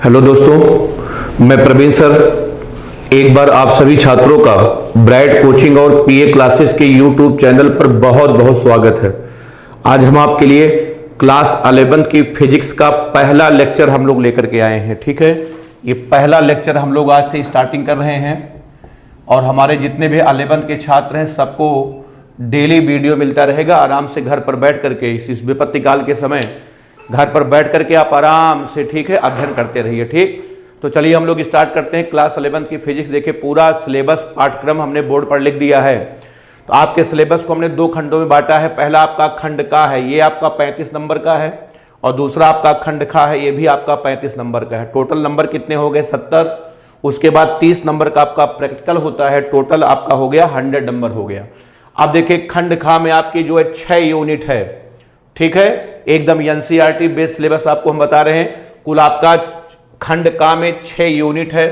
Hello दोस्तों, मैं Praveen sir एक बार आप सभी छात्रों का ब्राइट कोचिंग और पीए क्लासेस के यूट्यूब चैनल पर बहुत बहुत स्वागत है। आज हम आपके लिए क्लास 11 की फिजिक्स का पहला लेक्चर हम लोग लेकर के आए हैं। ठीक है, ये पहला लेक्चर हम लोग आज से स्टार्टिंग कर रहे हैं और हमारे जितने भी 11 के छात्र हैं सबको डेली वीडियो मिलता रहेगा। आराम से घर पर बैठ करके इस विपत्ति काल के समय घर पर बैठ करके आप आराम से, ठीक है, अध्ययन करते रहिए। ठीक, तो चलिए हम लोग स्टार्ट करते हैं क्लास 11 की फिजिक्स। देखिए पूरा सिलेबस पाठ्यक्रम हमने बोर्ड पर लिख दिया है। तो आपके सिलेबस को हमने दो खंडों में बांटा है। पहला आपका खंड का है, ये आपका 35 नंबर का है, और दूसरा आपका खंड खा है, ये भी आपका 35 नंबर का है। टोटल नंबर कितने हो गए? 70। उसके बाद 30 नंबर का आपका प्रैक्टिकल होता है। टोटल आपका हो गया 100 नंबर हो गया। अब देखिए खंड खा में आपकी जो है 6 यूनिट है। ठीक है, एकदम एनसीईआरटी बेस्ड सिलेबस आपको हम बता रहे हैं। कुल आपका खंड का में 6 यूनिट है।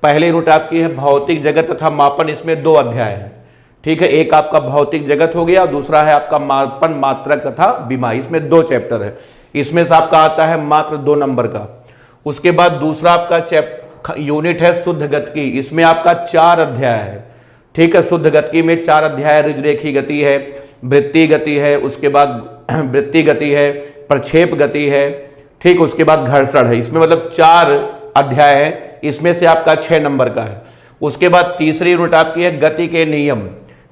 पहले यूनिट आपकी है भौतिक जगत तथा मापन, इसमें 2 अध्याय है। ठीक है, एक आपका भौतिक जगत हो गया और दूसरा है आपका मापन मात्रक तथा विमा, इसमें 2 चैप्टर है। इसमें से आपका आता है मात्र 2 नंबर का। उसके बाद दूसरा आपका यूनिट है शुद्ध गतिकी, इसमें आपका 4 अध्याय है। ठीक है, शुद्ध गतिकी में 4 अध्याय, रुजरेखी गति है, वृत्तीय गति है, उसके बाद वृत्तीय गति है, प्रक्षेप गति है। ठीक, उसके बाद घर्षण है। इसमें मतलब 4 अध्याय है, इसमें से आपका 6 नंबर का है। उसके बाद तीसरी यूनिट आपकी है गति के नियम।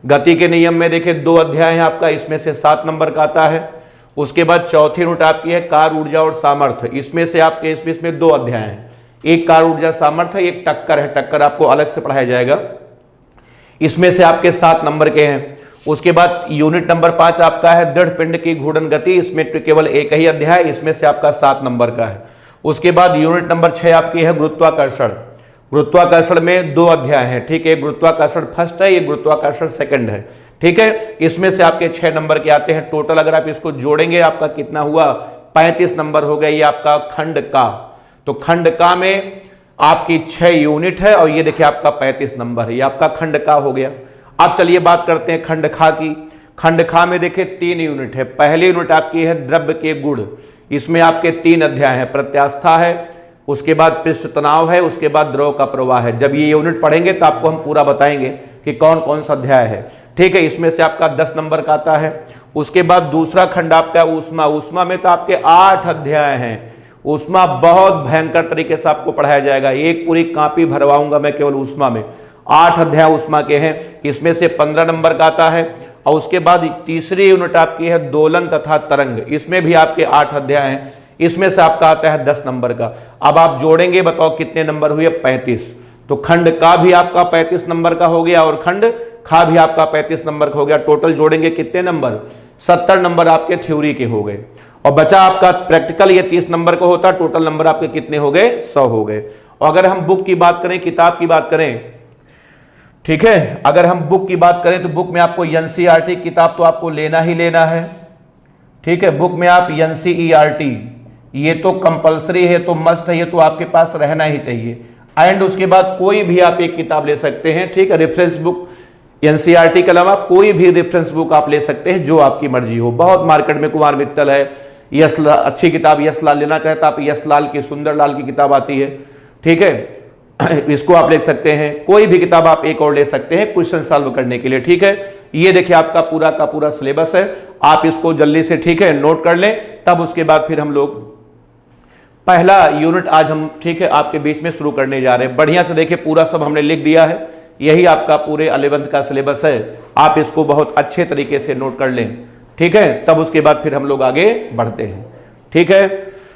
गति के नियम में देखिए 2 अध्याय है आपका, इसमें से 7 नंबर का आता है। उसके बाद चौथी यूनिट आपकी है कार ऊर्जा और सामर्थ्य, इसमें से आपके इसमें 2 अध्याय हैं। एक कार ऊर्जा सामर्थ्य, एक टक्कर है, टक्कर आपको अलग से पढ़ाया जाएगा। इसमें से आपके 7 नंबर के हैं। उसके बाद यूनिट नंबर 5 आपका है दृढ़ पिंड की घूर्णन गति, इसमें केवल एक ही अध्याय, इसमें से आपका 7 नंबर का है। उसके बाद यूनिट नंबर 6 आपकी है गुरुत्वाकर्षण। गुरुत्वाकर्षण में 2 अध्याय हैं। ठीक है, गुरुत्वाकर्षण फर्स्ट है, ये गुरुत्वाकर्षण सेकंड है। ठीक है, इसमें से आपके 6 नंबर के आते हैं। टोटल अगर आप इसको जोड़ेंगे आपका कितना हुआ? 35 नंबर हो गया। ये आपका खंड का। तो खंड का में आपकी 6 यूनिट है और ये देखिए आपका 35 नंबर है। ये आपका खंड का हो गया। अब चलिए बात करते हैं खंड खा की। खंड खा में देखिए 3 यूनिट है। पहली यूनिट आपकी है द्रव्य के गुण, इसमें आपके 3 अध्याय हैं। प्रत्यास्था है, उसके बाद पृष्ठ तनाव है, उसके बाद द्रव का प्रवाह है। जब ये यूनिट पढ़ेंगे तो आपको हम पूरा बताएंगे कि कौन कौन सा अध्याय है। ठीक है, इसमें से आपका 10 नंबर का आता है। उसके बाद दूसरा खंड आपका ऊष्मा। ऊष्मा में तो आपके 8 अध्याय हैं। ऊष्मा बहुत भयंकर तरीके से आपको पढ़ाया जाएगा। एक पूरी कॉपी भरवाऊंगा मैं केवल ऊष्मा में। 8 अध्याय ऊष्मा के हैं, इसमें से 15 नंबर का आता है। और उसके बाद तीसरी यूनिट आपकी है दोलन तथा तरंग, इसमें भी आपके 8 अध्याय हैं। इसमें से आपका आता है 10 नंबर का। अब आप जोड़ेंगे, बताओ कितने नंबर हुए? 35। तो खंड का भी आपका 35 नंबर का हो गया और खंड खा भी आपका 35 नंबर का हो गया। टोटल जोड़ेंगे कितने नंबर? 70 नंबर आपके थ्योरी के हो गए। और बचा आपका प्रैक्टिकल, ये 30 नंबर का होता। टोटल नंबर आपके कितने हो गए? 100 हो गए। और अगर हम बुक की बात करें, किताब की बात करें, ठीक है, अगर हम बुक की बात करें तो बुक में आपको एनसीईआरटी किताब तो आपको लेना ही लेना है। ठीक है, बुक में आप एनसीईआरटी, ये तो कंपलसरी है, तो मस्ट है, ये तो आपके पास रहना ही चाहिए। एंड उसके बाद कोई भी आप एक किताब ले सकते हैं। ठीक है, रेफरेंस बुक एनसीईआरटी के अलावा कोई भी रेफरेंस बुक आप ले सकते हैं, जो आपकी मर्जी हो। बहुत मार्केट में कुमार मित्तल है, यश अच्छी किताब यश लाल लेना चाहे तो आप यश लाल की, सुंदर लाल की किताब आती है। ठीक है, इसको आप ले सकते हैं। कोई भी किताब आप एक और ले सकते हैं क्वेश्चन सॉल्व करने के लिए। ठीक है, ये देखिए आपका पूरा का पूरा सिलेबस है। आप इसको जल्दी से, ठीक है, नोट कर लें। तब उसके बाद फिर हम लोग पहला यूनिट आज हम, ठीक है, आपके बीच में शुरू करने जा रहे हैं। बढ़िया से देखिए पूरा सब हमने लिख दिया है। यही आपका पूरे 11th का सिलेबस है। आप इसको बहुत अच्छे तरीके से नोट कर लें। ठीक है, तब उसके बाद फिर हम लोग आगे बढ़ते हैं। ठीक है,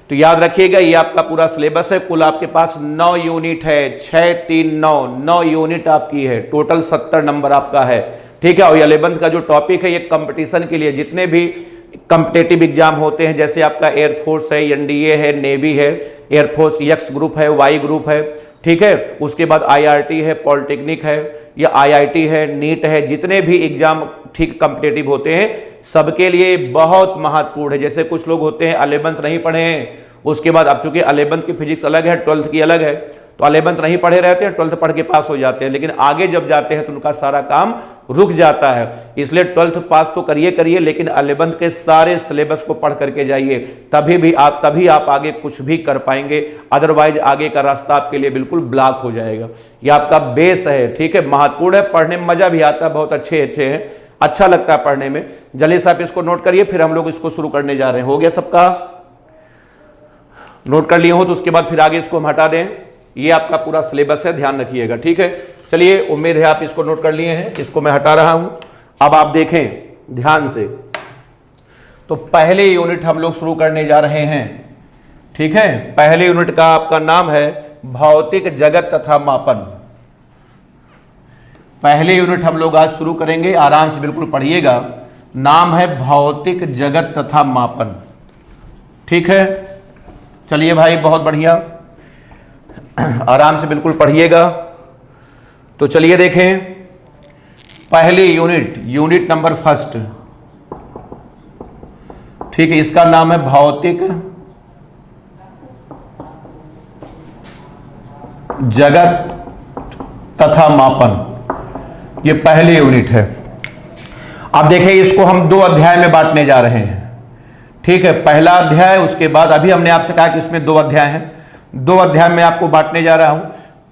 तो याद रखिएगा ये आपका पूरा सिलेबस है। कुल आपके पास 9 यूनिट है। 6 3 9 यूनिट आपकी है। टोटल 70 नंबर आपका है। ठीक है, और 11th का जो टॉपिक है ये कंपटीशन के लिए, जितने भी कॉम्पिटेटिव एग्जाम होते हैं, जैसे आपका एयरफोर्स है, एनडीए है, नेवी है, एयरफोर्स एक्स ग्रुप है, वाई ग्रुप है। ठीक है, उसके बाद आईआरटी है, पॉलिटेक्निक है, या आईआईटी है, नीट है, जितने भी एग्जाम ठीक कॉम्पिटेटिव होते हैं सबके लिए बहुत महत्वपूर्ण है। जैसे कुछ लोग होते हैं 11th नहीं पढ़े हैं, उसके बाद अब चूंकि 11th की फिजिक्स अलग है, 12th की अलग है, तो 11th नहीं पढ़े रहते हैं, 12th पढ़ के पास हो जाते हैं, लेकिन आगे जब जाते हैं तो उनका सारा काम रुक जाता है। इसलिए 12th पास तो करिए, लेकिन 11th के सारे सिलेबस को पढ़ करके जाइए, तभी आप आगे कुछ भी कर पाएंगे, अदरवाइज आगे का रास्ता आपके लिए बिल्कुल ब्लॉक हो जाएगा। ये आपका बेस है, ठीक है, महत्वपूर्ण है, पढ़ने में मजा भी आता है, बहुत अच्छे हैं, अच्छा लगता है पढ़ने में। जल्दी से आप इसको नोट करिए, फिर हम लोग इसको शुरू करने जा रहे हैं। हो गया सबका? नोट कर लिए हो तो उसके बाद फिर आगे इसको हम हटा दें। ये आपका पूरा सिलेबस है, ध्यान रखिएगा, ठीक है। चलिए, उम्मीद है आप इसको नोट कर लिए हैं। इसको मैं हटा रहा हूं। अब आप देखें ध्यान से, तो पहले यूनिट हम लोग शुरू करने जा रहे हैं, ठीक है। पहले यूनिट का आपका नाम है भौतिक जगत तथा मापन। पहले यूनिट हम लोग आज शुरू करेंगे, आराम से बिल्कुल पढ़िएगा। नाम है भौतिक जगत तथा मापन, ठीक है। चलिए भाई, बहुत बढ़िया, आराम से बिल्कुल पढ़िएगा। तो चलिए देखें, पहली यूनिट नंबर फर्स्ट, ठीक है, इसका नाम है भौतिक जगत तथा मापन। ये पहली यूनिट है। अब देखिए, इसको हम 2 अध्याय में बांटने जा रहे हैं, ठीक है। पहला अध्याय, उसके बाद अभी हमने आपसे कहा कि इसमें 2 अध्याय हैं, 2 अध्याय में आपको बांटने जा रहा हूं।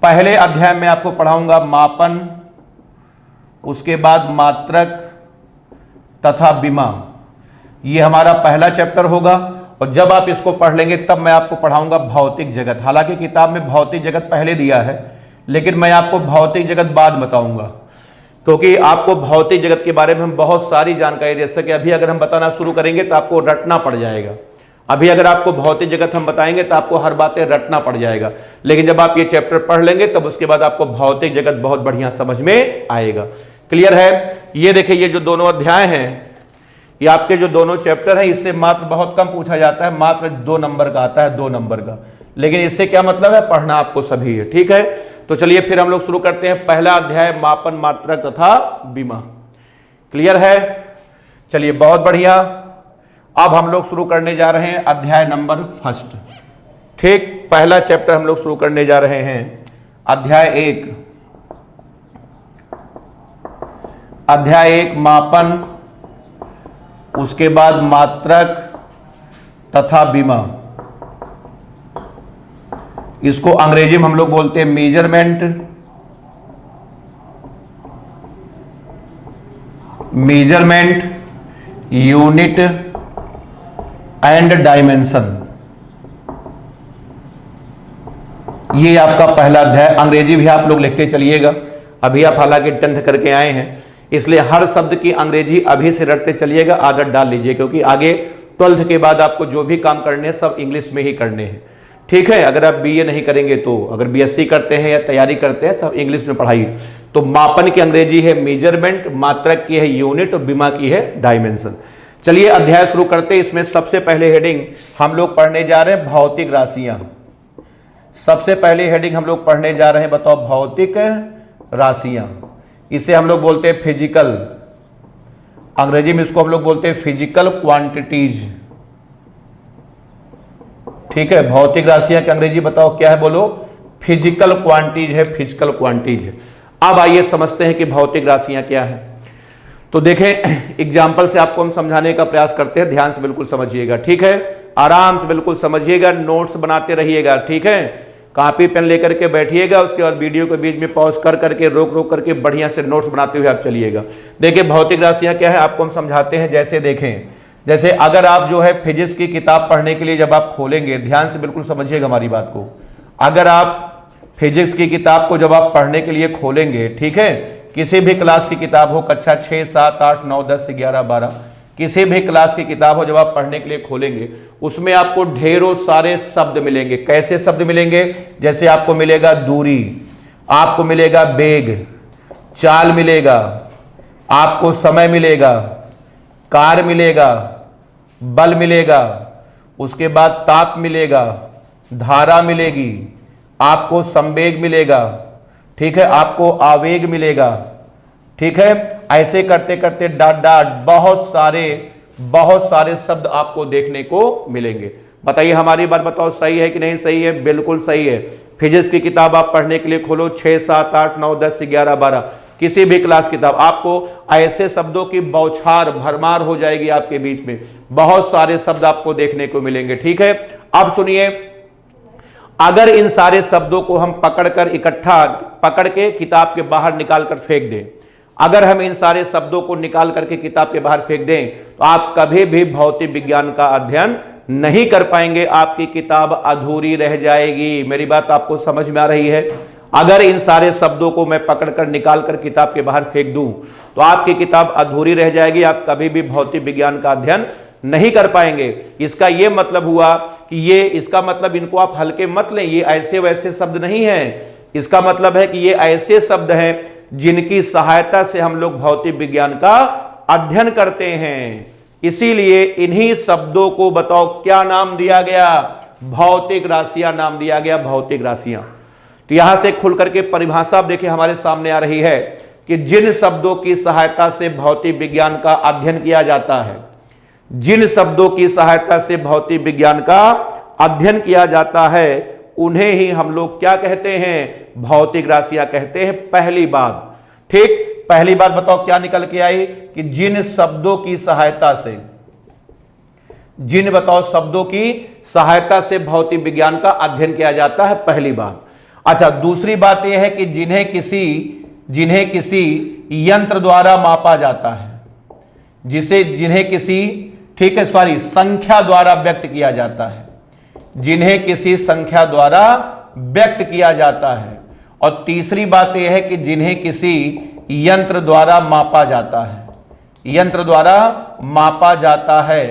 पहले अध्याय में आपको पढ़ाऊंगा मापन, उसके बाद मात्रक तथा विमा। ये हमारा पहला चैप्टर होगा, और जब आप इसको पढ़ लेंगे तब मैं आपको पढ़ाऊंगा भौतिक जगत। हालांकि किताब में भौतिक जगत पहले दिया है, लेकिन मैं आपको भौतिक जगत बाद बताऊंगा, क्योंकि आपको भौतिक जगत के बारे में हम बहुत सारी जानकारी दे सके। अभी अगर हम बताना शुरू करेंगे तो आपको रटना पड़ जाएगा। अभी अगर आपको भौतिक जगत हम बताएंगे तो आपको हर बातें रटना पड़ जाएगा, लेकिन जब आप ये चैप्टर पढ़ लेंगे तब उसके बाद आपको भौतिक जगत बहुत बढ़िया समझ में आएगा। क्लियर है? ये देखिए, ये जो दोनों अध्याय हैं, ये आपके जो दोनों चैप्टर हैं, इससे मात्र बहुत कम पूछा जाता है, मात्र 2 नंबर का आता है, 2 नंबर का। लेकिन इससे क्या मतलब है, पढ़ना आपको सभी है, ठीक है। तो चलिए फिर हम लोग शुरू करते हैं। पहला अध्याय मापन, मात्रक तथा विमा। क्लियर है? चलिए, बहुत बढ़िया। अब हम लोग शुरू करने जा रहे हैं अध्याय नंबर फर्स्ट, ठीक। पहला चैप्टर हम लोग शुरू करने जा रहे हैं, अध्याय 1। अध्याय 1 मापन, उसके बाद मात्रक तथा विमा। इसको अंग्रेजी में हम लोग बोलते हैं मेजरमेंट, यूनिट एंड डायमेंशन। ये आपका पहला अध्याय। अंग्रेजी भी आप लोग लिखते चलिएगा। अभी आप हालांकि 10th करके आए हैं, इसलिए हर शब्द की अंग्रेजी अभी से रटते चलिएगा, आदत डाल लीजिए, क्योंकि आगे 12th के बाद आपको जो भी काम करने हैं सब इंग्लिश में ही करने हैं, ठीक है। अगर आप बीए नहीं करेंगे तो, अगर बीएससी करते हैं या तैयारी करते हैं सब इंग्लिश में पढ़ाई। तो मापन की अंग्रेजी है मेजरमेंट, मात्रक की है यूनिट और विमा की है डायमेंशन। चलिए अध्याय शुरू करते हैं। इसमें सबसे पहले हेडिंग हम लोग पढ़ने जा रहे हैं भौतिक राशियां। सबसे पहले हेडिंग हम लोग पढ़ने जा रहे हैं, बताओ, भौतिक राशियां। इसे हम लोग बोलते हैं फिजिकल, अंग्रेजी में इसको हम लोग बोलते हैं फिजिकल क्वांटिटीज, ठीक है। भौतिक राशियां की अंग्रेजी बताओ क्या है, बोलो। फिजिकल क्वांटिटीज है, फिजिकल क्वांटिटीज है। अब आइए समझते हैं कि भौतिक राशियां क्या है। तो देखें, एग्जाम्पल से आपको हम समझाने का प्रयास करते हैं, ध्यान से बिल्कुल समझिएगा, ठीक है। आराम से बिल्कुल समझिएगा, नोट्स बनाते रहिएगा, ठीक है। कॉपी पेन लेकर के बैठिएगा, उसके बाद वीडियो के बीच में पॉज कर करके रोक करके बढ़िया से नोट्स बनाते हुए आप चलिएगा। देखिए भौतिक राशियां क्या है आपको हम समझाते हैं। जैसे देखें, जैसे अगर आप जो है फिजिक्स की किताब पढ़ने के लिए जब आप खोलेंगे, ध्यान से बिल्कुल समझिएगा हमारी बात को। अगर आप फिजिक्स की किताब को जब आप पढ़ने के लिए खोलेंगे, ठीक है, किसी भी क्लास की किताब हो, कक्षा 6, 7, 8, 9, 10 से 11, 12, किसी भी क्लास की किताब हो, जब आप पढ़ने के लिए खोलेंगे उसमें आपको ढेरों सारे शब्द मिलेंगे। कैसे शब्द मिलेंगे? जैसे आपको मिलेगा दूरी, आपको मिलेगा वेग, चाल मिलेगा, आपको समय मिलेगा, कार्य मिलेगा, बल मिलेगा, उसके बाद ताप मिलेगा, धारा मिलेगी, आपको संवेग मिलेगा, ठीक है, आपको आवेग मिलेगा, ठीक है। ऐसे करते करते डाट डाट बहुत सारे शब्द आपको देखने को मिलेंगे। बताइए हमारी बात, बताओ सही है कि नहीं सही है? बिल्कुल सही है। फिजिक्स की किताब आप पढ़ने के लिए खोलो, 6, 7, 8, 9, 10, 11, 12 किसी भी क्लास किताब, आपको ऐसे शब्दों की बौछार भरमार हो जाएगी आपके बीच में, बहुत सारे शब्द आपको देखने को मिलेंगे। ठीक है, अब सुनिए, अगर इन सारे शब्दों को हम पकड़कर इकट्ठा पकड़ के किताब के बाहर निकाल कर फेंक दें, अगर हम इन सारे शब्दों को निकाल करके किताब के बाहर फेंक दें तो आप कभी भी भौतिक विज्ञान का अध्ययन नहीं कर पाएंगे, आपकी किताब अधूरी रह जाएगी। मेरी बात आपको समझ में आ रही है? अगर इन सारे शब्दों को मैं पकड़कर निकाल कर किताब के बाहर फेंक दूं तो आपकी किताब अधूरी रह जाएगी, आप कभी भी भौतिक विज्ञान का अध्ययन नहीं कर पाएंगे। इसका यह मतलब हुआ कि इसका मतलब इनको आप हल्के मत लें, ये ऐसे वैसे शब्द नहीं है। इसका मतलब है कि ये ऐसे शब्द हैं जिनकी सहायता से हम लोग भौतिक विज्ञान का अध्ययन करते हैं। इसीलिए इन्हीं शब्दों को बताओ क्या नाम दिया गया? भौतिक राशियां नाम दिया गया, भौतिक राशियां। तो यहां से खुल करके परिभाषा आप देखिए हमारे सामने आ रही है कि जिन शब्दों की सहायता से भौतिक विज्ञान का अध्ययन किया जाता है, जिन शब्दों की सहायता से भौतिक विज्ञान का अध्ययन किया जाता है उन्हें ही हम लोग क्या कहते हैं? भौतिक राशियां कहते हैं। पहली बात, ठीक, पहली बात बताओ क्या निकल के आई कि जिन शब्दों की सहायता से, जिन बताओ शब्दों की सहायता से भौतिक विज्ञान का अध्ययन किया जाता है, पहली बात। अच्छा, दूसरी बात यह है कि जिन्हें किसी यंत्र द्वारा मापा जाता है, जिन्हें किसी, ठीक है, सॉरी, संख्या द्वारा व्यक्त किया जाता है, जिन्हें किसी संख्या द्वारा व्यक्त किया जाता है। और तीसरी बात यह है कि जिन्हें किसी यंत्र द्वारा मापा जाता है, यंत्र द्वारा मापा जाता है,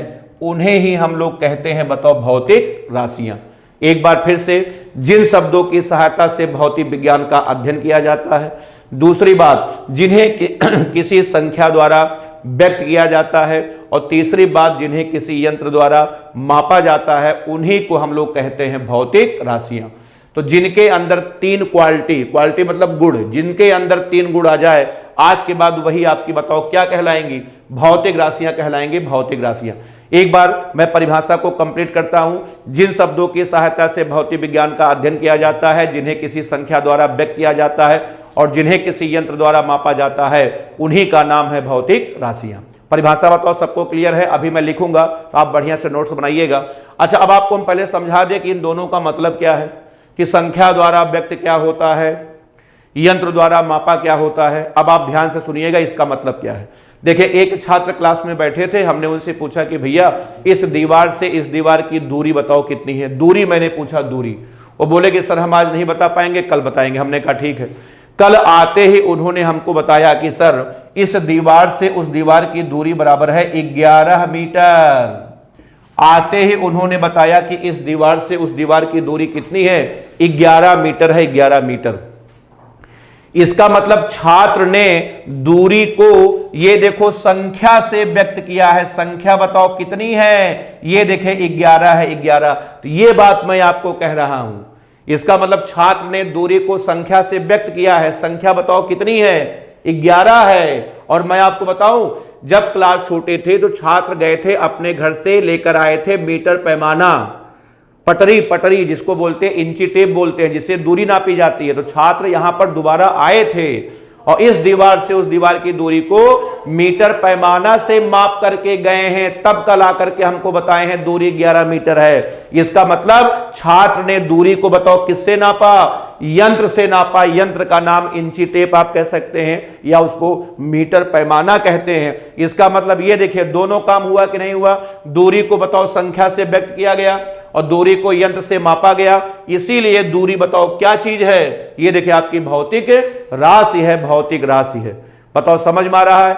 उन्हें ही हम लोग कहते हैं बताओ भौतिक राशियां। एक बार फिर से, जिन शब्दों की सहायता से भौतिक विज्ञान का अध्ययन किया जाता है, दूसरी बात जिन्हें किसी संख्या द्वारा व्यक्त किया जाता है, और तीसरी बात जिन्हें किसी यंत्र द्वारा मापा जाता है, उन्हीं को हम लोग कहते हैं भौतिक राशियां। तो जिनके अंदर 3 क्वालिटी मतलब गुण, जिनके अंदर 3 गुण आ जाए, आज के बाद वही आपकी बताओ क्या कहलाएंगी? भौतिक राशियां कहलाएंगी, भौतिक राशियां। एक बार मैं परिभाषा को कंप्लीट करता हूं। जिन शब्दों की सहायता से भौतिक विज्ञान का अध्ययन किया जाता है, जिन्हें किसी संख्या द्वारा व्यक्त किया जाता है और जिन्हें किसी यंत्र द्वारा मापा जाता है, उन्हीं का नाम है भौतिक राशियां। परिभाषा बताओ सबको क्लियर है? अभी मैं लिखूंगा तो आप बढ़िया से नोट्स बनाइएगा। अच्छा, अब आपको हम पहले समझा दें कि इन दोनों का मतलब क्या है, कि संख्या द्वारा व्यक्त क्या होता है, यंत्र द्वारा मापा क्या होता है। अब आप ध्यान से सुनिएगा इसका मतलब क्या है। देखिए, एक छात्र क्लास में बैठे थे, हमने उनसे पूछा कि भैया इस दीवार से इस दीवार की दूरी बताओ कितनी है। दूरी मैंने पूछा, दूरी। वो बोले कि सर हम आज नहीं बता पाएंगे, कल बताएंगे। हमने कहा ठीक है। कल आते ही उन्होंने हमको बताया कि सर इस दीवार से उस दीवार की दूरी बराबर है 11 मीटर। आते ही उन्होंने बताया कि इस दीवार से उस दीवार की दूरी कितनी है? 11 मीटर है, 11 मीटर। इसका मतलब छात्र ने दूरी को, ये देखो, संख्या से व्यक्त किया है। संख्या बताओ कितनी है? ये देखे 11 है, 11। तो ये बात मैं आपको कह रहा हूं। इसका मतलब छात्र ने दूरी को संख्या से व्यक्त किया है। संख्या बताओ कितनी है? 11 है। और मैं आपको बताऊं, जब क्लास छोटे थे तो छात्र गए थे अपने घर से लेकर आए थे मीटर पैमाना, पटरी जिसको बोलते हैं, इंची टेप बोलते हैं, जिससे दूरी नापी जाती है। तो छात्र यहां पर दोबारा आए थे और इस दीवार से उस दीवार की दूरी को मीटर पैमाना से माप करके गए हैं, तब कल आकर के हमको बताए हैं दूरी 11 मीटर है। इसका मतलब छात्र ने दूरी को बताओ किससे नापा? यंत्र से नापा। यंत्र का नाम इंची टेप आप कह सकते हैं या उसको मीटर पैमाना कहते हैं। इसका मतलब ये देखिए, दोनों काम हुआ कि नहीं हुआ? दूरी को बताओ संख्या से व्यक्त किया गया और दूरी को यंत्र से मापा गया। इसीलिए दूरी बताओ क्या चीज है? ये देखिए आपकी भौतिक राशि है, भौतिक राशि है। बताओ समझ में आ रहा है?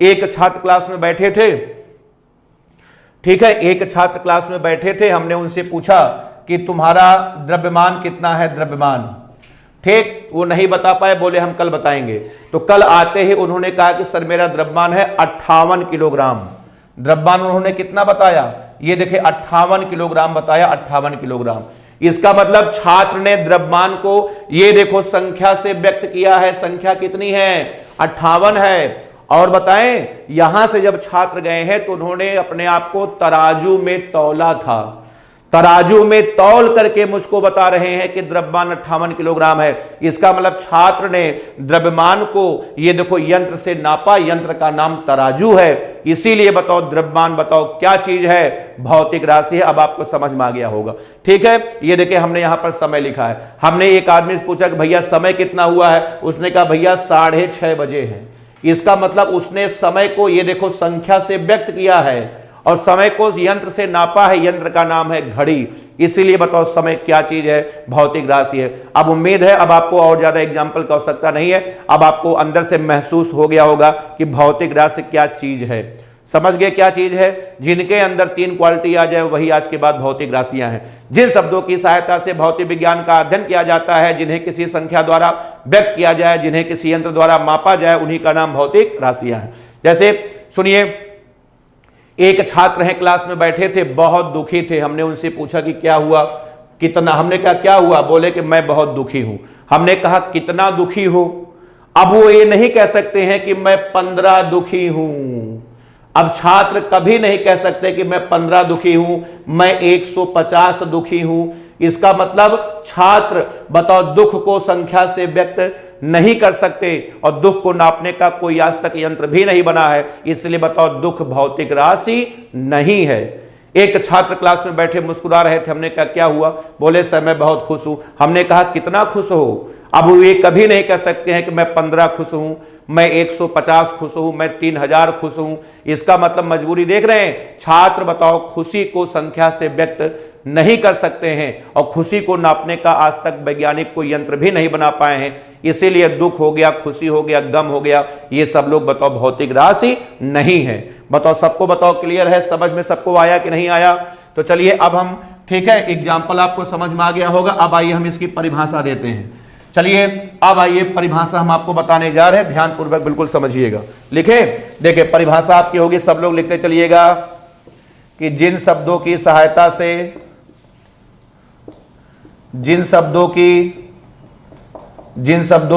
एक छात्र क्लास में बैठे थे, ठीक है, एक छात्र क्लास में बैठे थे, हमने उनसे पूछा कि तुम्हारा द्रव्यमान कितना है? द्रव्यमान, ठीक, वो नहीं बता पाए, बोले हम कल बताएंगे। तो कल आते ही उन्होंने कहा कि सर मेरा द्रव्यमान है 58 किलोग्राम। द्रव्यमान उन्होंने कितना बताया? ये देखिए 58 किलोग्राम बताया, 58 किलोग्राम। इसका मतलब छात्र ने द्रव्यमान को, ये देखो, संख्या से व्यक्त किया है। संख्या कितनी है? 58 है। और बताएं, यहां से जब छात्र गए हैं तो उन्होंने अपने आप को तराजू में तौला था। तराजू में तौल करके मुझको बता रहे हैं कि द्रव्यमान 58 किलोग्राम है। इसका मतलब छात्र ने द्रव्यमान को ये देखो यंत्र से नापा, यंत्र का नाम तराजू है, इसीलिए बताओ द्रव्यमान बताओ क्या चीज है, भौतिक राशि है। अब आपको समझ में आ गया होगा, ठीक है। ये देखिए हमने यहां पर समय लिखा है। हमने एक आदमी से पूछा कि भैया समय कितना हुआ है, उसने कहा भैया 6:30 बजे है। इसका मतलब उसने समय को ये देखो संख्या से व्यक्त किया है और समय को यंत्र से नापा है, यंत्र का नाम है घड़ी। इसीलिए बताओ समय क्या चीज है, भौतिक राशि है। अब उम्मीद है अब आपको और ज्यादा एग्जाम्पल की आवश्यकता नहीं है, अब आपको अंदर से महसूस हो गया होगा कि भौतिक राशि क्या चीज है। समझ गए क्या चीज है? जिनके अंदर 3 क्वालिटी आ जाए वही आज के बाद भौतिक राशियां हैं। जिन शब्दों की सहायता से भौतिक विज्ञान का अध्ययन किया जाता है, जिन्हें किसी संख्या द्वारा व्यक्त किया जाए, जिन्हें किसी यंत्र द्वारा मापा जाए, उन्हीं का नाम भौतिक राशियां हैं। जैसे सुनिए, एक छात्र हैं क्लास में बैठे थे, बहुत दुखी थे। हमने उनसे पूछा कि क्या हुआ, कितना? हमने कहा क्या हुआ? बोले कि मैं बहुत दुखी हूं। हमने कहा कितना दुखी हो? अब वो ये नहीं कह सकते हैं कि मैं 15 दुखी हूं। अब छात्र कभी नहीं कह सकते कि मैं 15 दुखी हूं, मैं 150 दुखी हूं। इसका मतलब छात्र बताओ दुख को संख्या से व्यक्त नहीं कर सकते और दुख को नापने का कोई आज तक यंत्र भी नहीं बना है, इसलिए बताओ दुख भौतिक राशि नहीं है। एक छात्र क्लास में बैठे मुस्कुरा रहे थे। हमने कहा क्या हुआ? बोले सर मैं बहुत खुश हूं। हमने कहा कितना खुश हो? अब वो ये कभी नहीं कह सकते हैं कि मैं 15 खुश हूं, मैं 150 खुश हूं, मैं 3000 खुश हूं। इसका मतलब मजबूरी देख रहे हैं, छात्र बताओ खुशी को संख्या से व्यक्त नहीं कर सकते हैं और खुशी को नापने का आज तक वैज्ञानिक कोई यंत्र भी नहीं बना पाए हैं। इसीलिए दुख हो गया, खुशी हो गया, गम हो गया, ये सब लोग बताओ भौतिक राशि नहीं है। बताओ सबको बताओ क्लियर है, समझ में सबको आया कि नहीं आया? तो चलिए अब हम, ठीक है, एग्जाम्पल आपको समझ में आ गया होगा। अब आइए हम इसकी परिभाषा देते हैं। चलिए अब आइए परिभाषा हम आपको बताने जा रहे हैं, ध्यानपूर्वक बिल्कुल समझिएगा। लिखे, देखिए परिभाषा आपकी होगी, सब लोग लिखते चलिएगा कि जिन शब्दों की सहायता से जिन शब्दों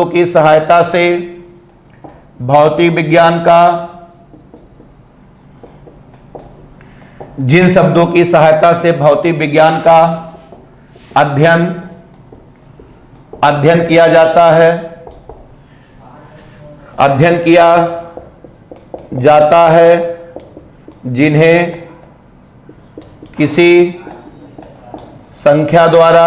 की सहायता से भौतिक विज्ञान का जिन शब्दों की सहायता से भौतिक विज्ञान का अध्ययन किया जाता है, अध्ययन किया जाता है, जिन्हें किसी संख्या द्वारा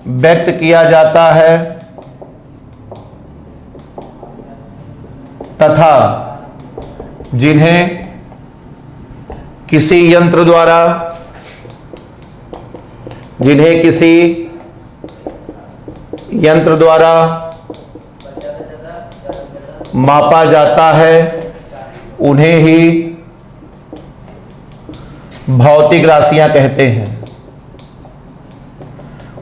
व्यक्त किया जाता है तथा जिन्हें किसी यंत्र द्वारा मापा जाता है, उन्हें ही भौतिक राशियां कहते हैं।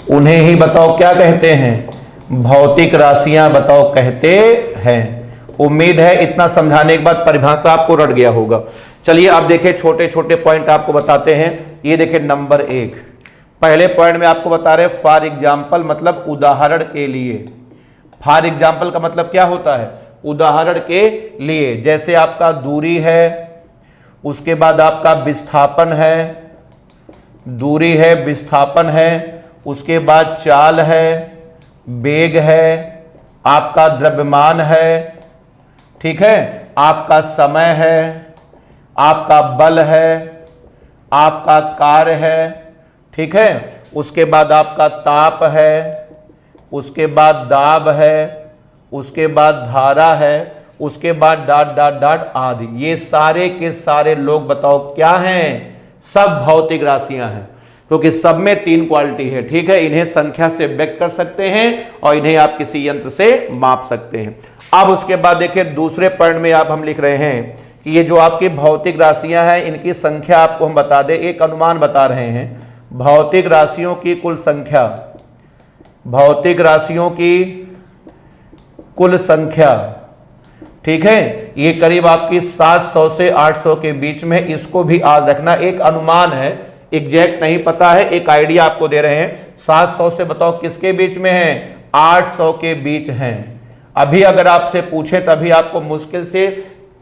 उन्हें ही बताओ क्या कहते हैं? भौतिक राशियां बताओ कहते हैं। उम्मीद है इतना समझाने के बाद परिभाषा आपको रट गया होगा। चलिए अब देखिए छोटे छोटे पॉइंट आपको बताते हैं। ये देखिए नंबर 1, पहले पॉइंट में आपको बता रहे फॉर एग्जाम्पल, मतलब उदाहरण के लिए। फॉर एग्जाम्पल का मतलब क्या होता है? उदाहरण के लिए। जैसे आपका दूरी है, उसके बाद आपका विस्थापन है, दूरी है, विस्थापन है, उसके बाद चाल है, वेग है, आपका द्रव्यमान है, ठीक है, आपका समय है, आपका बल है, आपका कार्य है, ठीक है, उसके बाद आपका ताप है, उसके बाद दाब है, उसके बाद धारा है, उसके बाद डॉट डॉट डॉट आदि। ये सारे के सारे लोग बताओ क्या हैं? सब भौतिक राशियां हैं, क्योंकि सब में 3 क्वालिटी है, ठीक है। इन्हें संख्या से व्यक्त कर सकते हैं और इन्हें आप किसी यंत्र से माप सकते हैं। अब उसके बाद देखिए दूसरे पॉइंट में आप हम लिख रहे हैं कि ये जो आपकी भौतिक राशियां हैं, इनकी संख्या आपको हम बता दें, एक अनुमान बता रहे हैं। भौतिक राशियों की कुल संख्या, भौतिक राशियों की कुल संख्या, ठीक है, ये करीब आपकी 700 से 800 के बीच में। इसको भी याद रखना, एक अनुमान है, एग्जैक्ट नहीं पता है, एक आइडिया आपको दे रहे हैं। 700 से बताओ किसके बीच में है? 800 के बीच हैं। अभी अगर आपसे पूछे तभी आपको मुश्किल से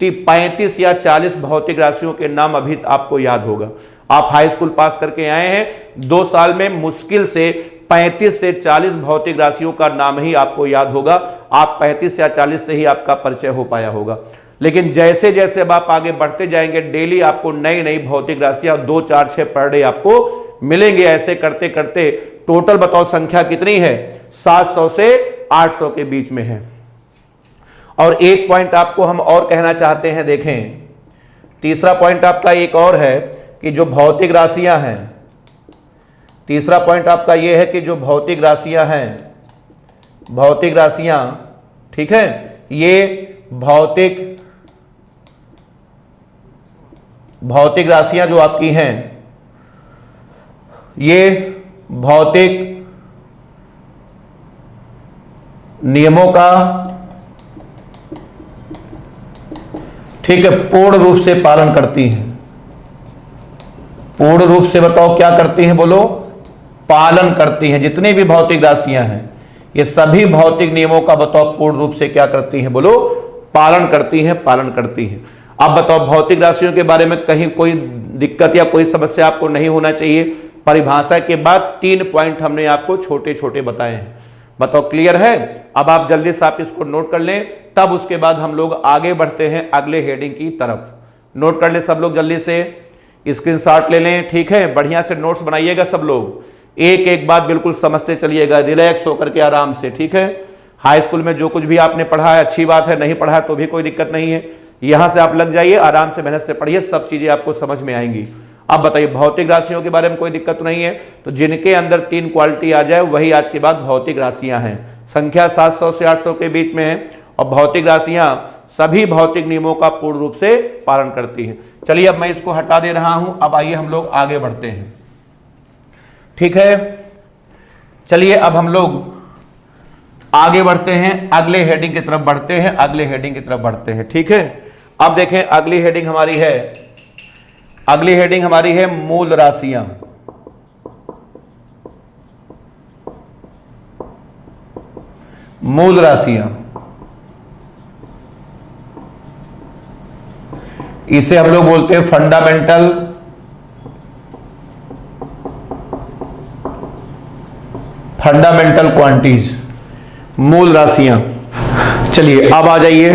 35 या 40 भौतिक राशियों के नाम अभी आपको याद होगा। आप हाई स्कूल पास करके आए हैं, 2 साल में मुश्किल से 35 से 40 भौतिक राशियों का नाम ही आपको याद होगा। आप 35 या 40 से ही आपका परिचय हो पाया होगा। लेकिन जैसे जैसे अब आप आगे बढ़ते जाएंगे, डेली आपको नई नई भौतिक राशियां 2, 4, 6 पर डे आपको मिलेंगे। ऐसे करते करते टोटल बताओ संख्या कितनी है? 700 से 800 के बीच में है। और एक पॉइंट आपको हम और कहना चाहते हैं, देखें, तीसरा पॉइंट आपका एक और है कि जो भौतिक राशियां हैं, तीसरा पॉइंट आपका यह है कि जो भौतिक राशियां हैं, भौतिक राशियां, ठीक है, ये भौतिक राशियां जो आपकी हैं, ये भौतिक नियमों का, ठीक है, पूर्ण रूप से पालन करती हैं। पूर्ण रूप से बताओ क्या करती हैं? बोलो, पालन करती हैं। जितनी भी भौतिक राशियां हैं, ये सभी भौतिक नियमों का बताओ पूर्ण रूप से क्या करती हैं? बोलो, पालन करती हैं, पालन करती हैं। अब बताओ भौतिक राशियों के बारे में कहीं कोई दिक्कत या कोई समस्या आपको नहीं होना चाहिए। परिभाषा के बाद 3 पॉइंट हमने आपको छोटे छोटे बताए हैं। बताओ क्लियर है? अब आप जल्दी से आप इसको नोट कर लें, तब उसके बाद हम लोग आगे बढ़ते हैं अगले हेडिंग की तरफ। नोट कर ले सब लोग, जल्दी से स्क्रीनशॉट ले लें, ठीक है, बढ़िया से नोट्स बनाइएगा सब लोग। एक एक बात बिल्कुल समझते चलिएगा, रिलैक्स होकर के आराम से, ठीक है। हाई स्कूल में जो कुछ भी आपने पढ़ा है अच्छी बात है, नहीं पढ़ा है तो भी कोई दिक्कत नहीं है। यहां से आप लग जाइए, आराम से मेहनत से पढ़िए, सब चीजें आपको समझ में आएंगी। अब बताइए भौतिक राशियों के बारे में कोई दिक्कत नहीं है, तो जिनके अंदर 3 क्वालिटी आ जाए वही आज के बाद भौतिक राशियां हैं। संख्या 700 से 800 के बीच में है और भौतिक राशियां सभी भौतिक नियमों का पूर्ण रूप से पालन करती हैं। चलिए अब मैं इसको हटा दे रहा हूं। अब आइए हम लोग आगे बढ़ते हैं, ठीक है। चलिए अब हम लोग आगे बढ़ते हैं, अगले हेडिंग की तरफ बढ़ते हैं, अगले हेडिंग की तरफ बढ़ते हैं, ठीक है। अब देखें अगली हेडिंग हमारी है, अगली हेडिंग हमारी है मूल राशियां। मूल राशियां, इसे हम लोग बोलते हैं फंडामेंटल क्वांटिटीज, मूल राशियां। चलिए अब आ जाइए,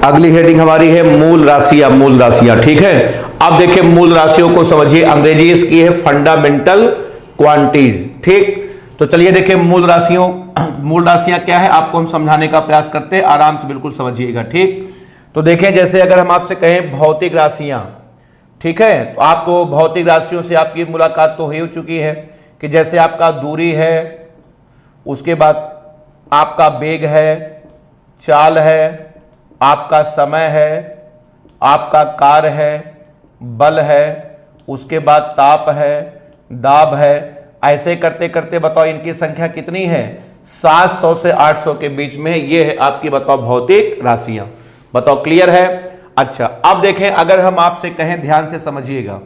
अगली हेडिंग हमारी है मूल राशियां, मूल राशियां, ठीक है। अब देखिए मूल राशियों को समझिए, अंग्रेजी इसकी है फंडामेंटल क्वांटिटीज, ठीक। तो चलिए देखिए मूल राशियां क्या है, आपको हम समझाने का प्रयास करते हैं, आराम से बिल्कुल समझिएगा, ठीक। तो देखें जैसे अगर हम आपसे कहें भौतिक राशियां, ठीक है, तो आपको भौतिक राशियों से आपकी मुलाकात तो हो चुकी है कि जैसे आपका दूरी है, उसके बाद आपका वेग है, चाल है, आपका समय है, आपका कार्य है, बल है, उसके बाद ताप है, दाब है। ऐसे करते करते बताओ इनकी संख्या कितनी है? 700 से 800 के बीच में। ये है आपकी बताओ भौतिक राशियां। बताओ क्लियर है? अच्छा अब देखें, अगर हम आपसे कहें, ध्यान से समझिएगा,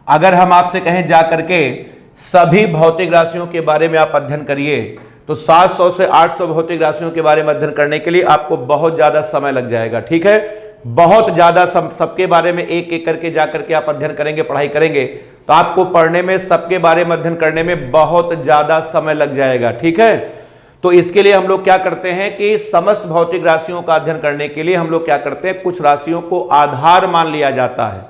अगर हम आपसे कहें जा करके सभी भौतिक राशियों के बारे में आप अध्ययन करिए, तो 700 से 800 भौतिक राशियों के बारे में अध्ययन करने के लिए आपको बहुत ज्यादा समय लग जाएगा, ठीक है। बहुत ज्यादा सबके बारे में एक एक करके जा करके आप अध्ययन करेंगे, पढ़ाई करेंगे, तो आपको पढ़ने में, सबके बारे में अध्ययन करने में बहुत ज्यादा समय लग जाएगा, ठीक है। तो इसके लिए हम लोग क्या करते हैं कि समस्त भौतिक राशियों का अध्ययन करने के लिए हम लोग क्या करते हैं, कुछ राशियों को आधार मान लिया जाता है।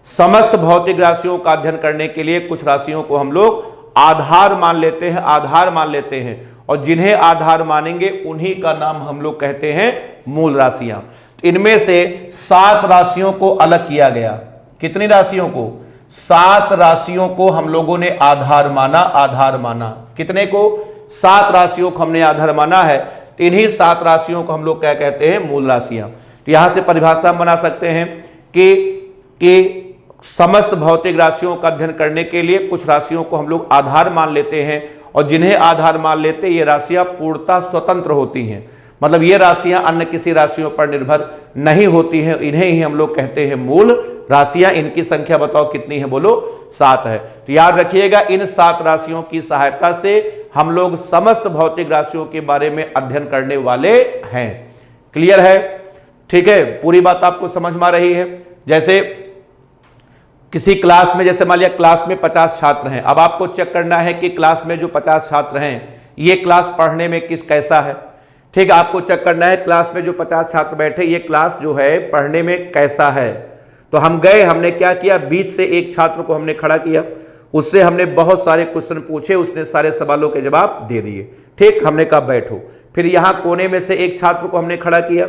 समस्त भौतिक राशियों का अध्ययन करने के लिए कुछ राशियों को हम लोग आधार मान लेते हैं, आधार मान लेते हैं, और जिन्हें आधार मानेंगे उन्हीं का नाम हम लोग कहते हैं मूल राशियां। इनमें से 7 राशियों को अलग किया गया। कितनी राशियों को? 7 राशियों को हम लोगों ने आधार माना, आधार माना। कितने को? 7 राशियों को हमने आधार माना है। तो इन्हीं 7 राशियों को हम लोग क्या कहते हैं? मूल राशियां। तो यहां से परिभाषा हम बना सकते हैं कि समस्त भौतिक राशियों का अध्ययन करने के लिए कुछ राशियों को हम लोग आधार मान लेते हैं, और जिन्हें आधार मान लेते ये राशियां पूर्णतः स्वतंत्र होती हैं। मतलब ये राशियां अन्य किसी राशियों पर निर्भर नहीं होती हैं, इन्हें ही हम लोग कहते हैं मूल राशियां। इनकी संख्या बताओ कितनी है? बोलो 7 है। तो याद रखिएगा, इन 7 राशियों की सहायता से हम लोग समस्त भौतिक राशियों के बारे में अध्ययन करने वाले हैं। क्लियर है? ठीक है, पूरी बात आपको समझ में आ रही है। जैसे किसी क्लास में, जैसे मान लिया क्लास में 50 छात्र हैं, अब आपको चेक करना है कि क्लास में जो 50 छात्र हैं ये क्लास पढ़ने में कैसा है। ठीक है, आपको चेक करना है क्लास में जो 50 छात्र बैठे ये क्लास जो है पढ़ने में कैसा है। तो हम गए, हमने क्या किया, बीच से एक छात्र को हमने खड़ा किया, उससे हमने बहुत सारे क्वेश्चन पूछे, उसने सारे सवालों के जवाब दे दिए। ठीक, हमने कहा बैठो। फिर यहां कोने में से एक छात्र को हमने खड़ा किया,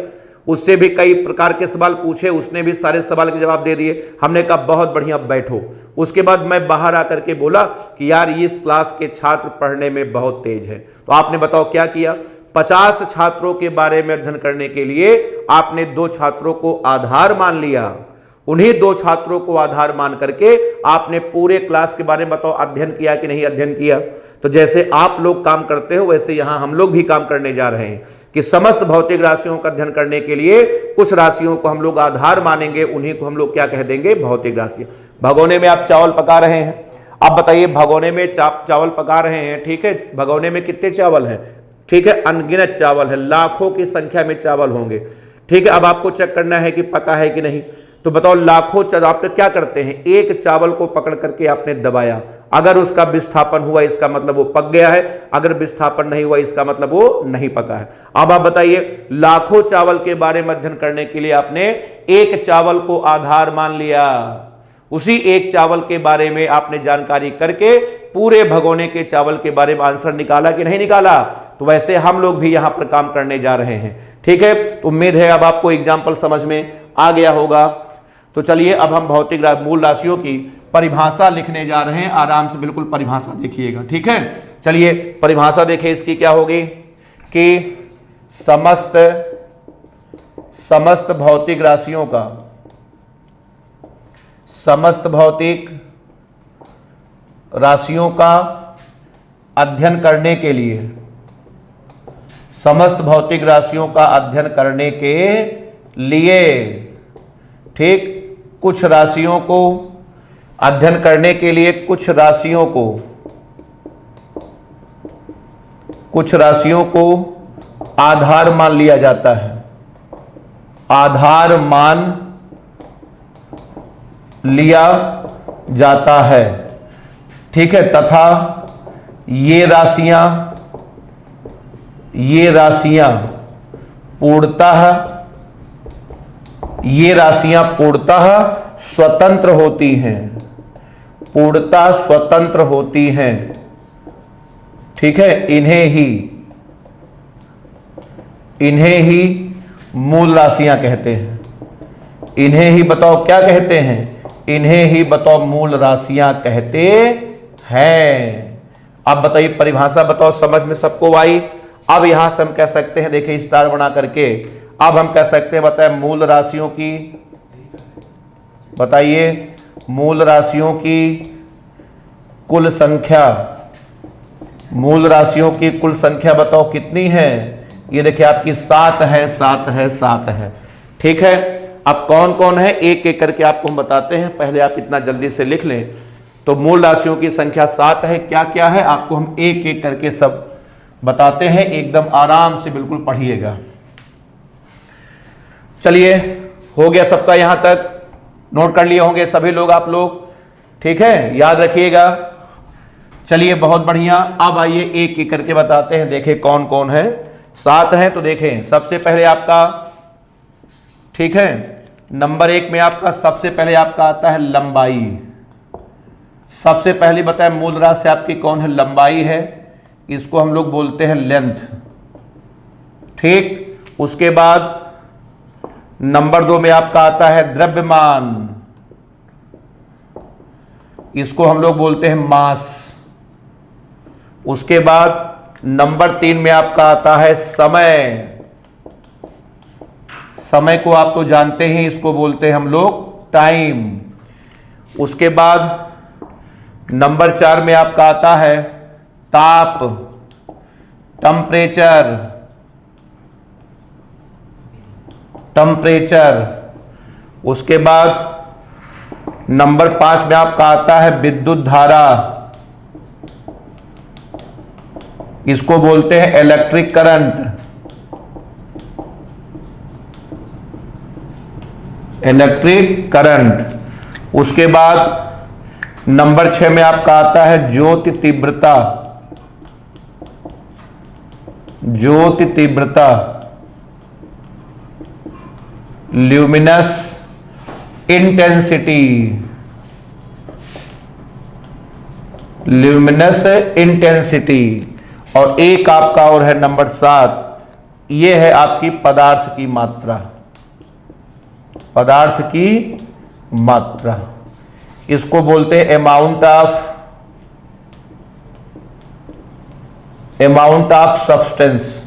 उससे भी कई प्रकार के सवाल पूछे, उसने भी सारे सवाल के जवाब दे दिए। हमने कहा बहुत बढ़िया, बैठो। उसके बाद मैं बाहर आकर के बोला कि यार इस क्लास के छात्र पढ़ने में बहुत तेज है। तो आपने बताओ क्या किया, 50 छात्रों के बारे में अध्ययन करने के लिए आपने 2 छात्रों को आधार मान लिया। उन्हीं 2 छात्रों को आधार मान करके आपने पूरे क्लास के बारे में बताओ अध्ययन किया कि नहीं अध्ययन किया। तो जैसे आप लोग काम करते हो वैसे यहां हम लोग भी काम करने जा रहे हैं कि समस्त भौतिक राशियों का अध्ययन करने के लिए कुछ राशियों को हम लोग आधार मानेंगे, उन्हीं को हम लोग क्या कह देंगे, भौतिक राशियां। भगोने में आप चावल पका रहे हैं, आप बताइए भगोने में चावल पका रहे हैं, ठीक है, भगोने में कितने चावल हैं, ठीक है, अनगिनत चावल है, लाखों की संख्या में चावल होंगे। ठीक है, अब आपको चेक करना है कि पका है कि नहीं। तो बताओ लाखों आप क्या करते हैं, एक चावल को पकड़ करके आपने दबाया, अगर उसका विस्थापन हुआ इसका मतलब वो पक गया है, अगर विस्थापन नहीं हुआ इसका मतलब वो नहीं पका है। अब आप बताइए लाखों चावल के बारे में अध्ययन करने के लिए आपने एक चावल को आधार मान लिया, उसी एक चावल के बारे में आपने जानकारी करके पूरे भगोने के चावल के बारे में आंसर निकाला कि नहीं निकाला। तो वैसे हम लोग भी यहां पर काम करने जा रहे हैं। ठीक है, तो उम्मीद है अब आपको एग्जाम्पल समझ में आ गया होगा। तो चलिए अब हम भौतिक मूल राशियों की परिभाषा लिखने जा रहे हैं। आराम से बिल्कुल परिभाषा देखिएगा, ठीक है। चलिए परिभाषा देखें, इसकी क्या होगी कि समस्त भौतिक राशियों का, समस्त भौतिक राशियों का अध्ययन करने के लिए, समस्त भौतिक राशियों का अध्ययन करने के लिए, ठीक, कुछ राशियों को अध्ययन करने के लिए कुछ राशियों को आधार मान लिया जाता है, आधार मान लिया जाता है, ठीक है, तथा ये राशियां पूर्णतः स्वतंत्र होती हैं, पूर्णतः स्वतंत्र होती हैं, ठीक है। इन्हें ही मूल राशियां कहते हैं। इन्हें ही बताओ क्या कहते हैं, इन्हें ही बताओ मूल राशियां कहते हैं। अब बताइए परिभाषा बताओ, समझ में सबको आई। अब यहां से हम कह सकते हैं, देखिए स्टार बना करके, अब हम कह सकते हैं, बताए मूल राशियों की, बताइए मूल राशियों की कुल संख्या, मूल राशियों की कुल संख्या बताओ कितनी है। ये देखिए आपकी 7 है, 7 है, 7 है, ठीक है। अब कौन कौन है एक एक करके आपको हम बताते हैं, पहले आप इतना जल्दी से लिख लें। तो मूल राशियों की संख्या 7 है, क्या क्या है आपको हम एक एक करके सब बताते हैं, एकदम आराम से बिल्कुल पढ़िएगा। चलिए हो गया सबका, यहां तक नोट कर लिए होंगे सभी लोग आप लोग, ठीक है, याद रखिएगा। चलिए बहुत बढ़िया, अब आइए एक एक करके बताते हैं, देखें कौन कौन है। 7 हैं तो देखें, सबसे पहले आपका, ठीक है, नंबर 1 में आपका सबसे पहले आपका आता है लंबाई। सबसे पहले बताएं मूल राशि आपकी कौन है, लंबाई है, इसको हम लोग बोलते हैं लेंथ, ठीक। उसके बाद नंबर 2 में आपका आता है द्रव्यमान, इसको हम लोग बोलते हैं मास। उसके बाद नंबर 3 में आपका आता है समय, समय को आप तो जानते हैं, इसको बोलते हैं हम लोग टाइम। उसके बाद नंबर 4 में आपका आता है ताप, टेम्परेचर, उसके बाद नंबर 5 में आपका आता है विद्युत धारा, इसको बोलते हैं इलेक्ट्रिक करंट। Electric current. उसके बाद नंबर 6 में आपका आता है ज्योति तीव्रता। ज्योति तीव्रता, ल्यूमिनस इंटेंसिटी। Luminous intensity. और एक आपका और है नंबर 7, यह है आपकी पदार्थ की मात्रा। पदार्थ की मात्रा, इसको बोलते हैं amount of substance.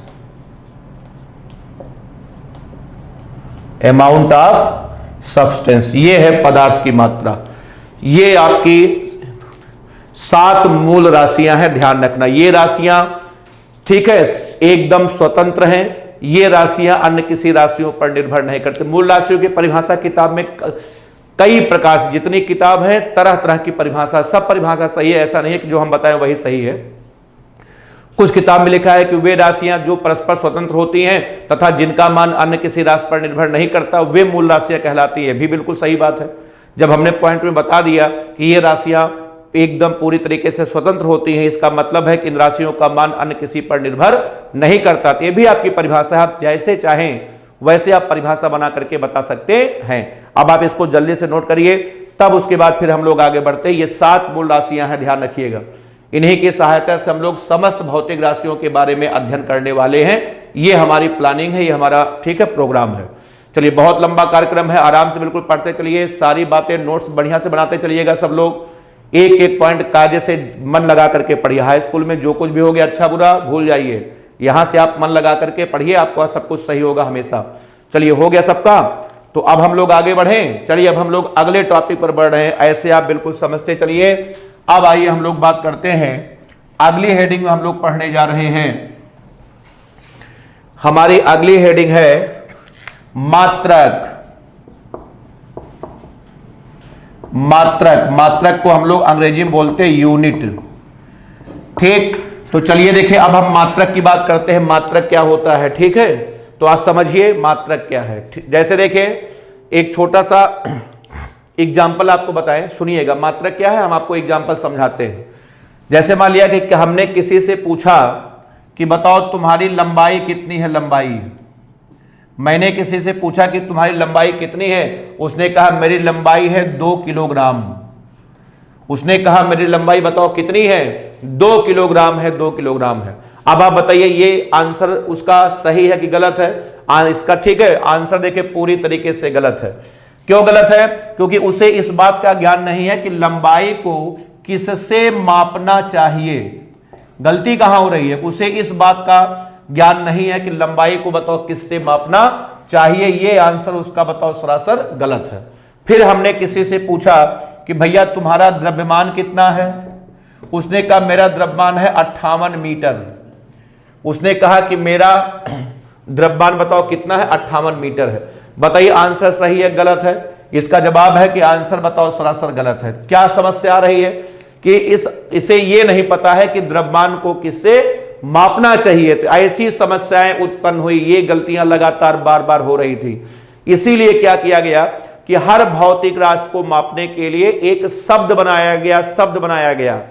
Amount of substance, ये है पदार्थ की मात्रा। ये आपकी 7 मूल राशियां हैं, ध्यान रखना। ये राशियां ठीक है एकदम स्वतंत्र हैं। ये राशियां अन्य किसी राशियों पर निर्भर नहीं करती। मूल राशियों की परिभाषा किताब में कई प्रकार से जितनी किताब है, तरह तरह की परिभाषा, सब परिभाषा सही है, ऐसा नहीं है कि जो हम बताएं वही सही है। कुछ किताब में लिखा है कि वे राशियां जो परस्पर स्वतंत्र होती हैं तथा जिनका मान अन्य किसी राशि पर निर्भर नहीं करता, वे मूल राशियां कहलाती है। भी बिल्कुल सही बात है। जब हमने पॉइंट में बता दिया कि ये राशियां एकदम पूरी तरीके से स्वतंत्र होती हैं, इसका मतलब है कि इन राशियों का मान अन्य किसी पर निर्भर नहीं करता। तो ये भी आपकी परिभाषा है, आप जैसे चाहें वैसे आप परिभाषा बना करके बता सकते हैं। अब आप इसको जल्दी से नोट करिए, तब उसके बाद फिर हम लोग आगे बढ़ते हैं। ये 7 मूल राशियां हैं, ध्यान रखिएगा। इन्हीं की सहायता से हम लोग समस्त भौतिक राशियों के बारे में अध्ययन करने वाले हैं। ये हमारी प्लानिंग है, ये हमारा ठीक है प्रोग्राम है। चलिए, बहुत लंबा कार्यक्रम है, आराम से बिल्कुल पढ़ते चलिए, सारी बातें नोट्स बढ़िया से बनाते चलिएगा। सब लोग एक एक पॉइंट कायदे से मन लगा करके पढ़िए। हाई स्कूल में जो कुछ भी हो गया अच्छा बुरा भूल जाइए, यहां से आप मन लगा करके पढ़िए, आपको सब कुछ सही होगा हमेशा। चलिए, हो गया सबका। तो अब हम लोग आगे बढ़ें। चलिए, अब हम लोग अगले टॉपिक पर बढ़ रहे हैं, ऐसे आप बिल्कुल समझते चलिए। अब आइए हम लोग बात करते हैं, अगली हेडिंग में हम लोग पढ़ने जा रहे हैं। हमारी अगली हेडिंग है मात्रक। मात्रक, मात्रक को हम लोग अंग्रेजी में बोलते हैं यूनिट। ठीक, तो चलिए देखें, अब हम मात्रक की बात करते हैं। मात्रक क्या होता है, ठीक है, तो आप समझिए मात्रक क्या है। जैसे देखें, एक छोटा सा एग्जाम्पल आपको बताएं, सुनिएगा। मात्रक क्या है, हम आपको एग्जाम्पल समझाते हैं। जैसे मान लिया कि हमने किसी से पूछा कि बताओ तुम्हारी लंबाई कितनी है। लंबाई, मैंने किसी से पूछा कि तुम्हारी लंबाई कितनी है, उसने कहा मेरी लंबाई है 2 किलोग्राम। उसने कहा मेरी लंबाई बताओ कितनी है, 2 किलोग्राम है, 2 किलोग्राम है। अब आप बताइए ये आंसर उसका सही है कि गलत है? इसका ठीक है आंसर देखिए पूरी तरीके से गलत है। क्यों गलत है? क्योंकि उसे इस बात का ज्ञान नहीं है कि लंबाई को किससे मापना चाहिए। गलती कहां हो रही है? उसे इस बात का ज्ञान नहीं है कि लंबाई को बताओ किससे मापना चाहिए। ये आंसर उसका बताओ सरासर गलत है। फिर हमने किसी से पूछा कि भैया तुम्हारा द्रव्यमान कितना है। उसने कहा मेरा द्रव्यमान है 58 मीटर। उसने कहा कि मेरा द्रव्यमान बताओ कितना है, 58 मीटर है। बताइए आंसर सही है गलत है? इसका जवाब है कि आंसर बताओ सरासर गलत है। क्या समस्या आ रही है कि इसे ये नहीं पता है कि द्रव्यमान को किससे मापना चाहिए। तो ऐसी समस्याएं उत्पन्न हुई, ये गलतियां लगातार बार बार हो रही थी। इसीलिए क्या किया गया कि हर भौतिक राशि को मापने के लिए एक शब्द बनाया गया।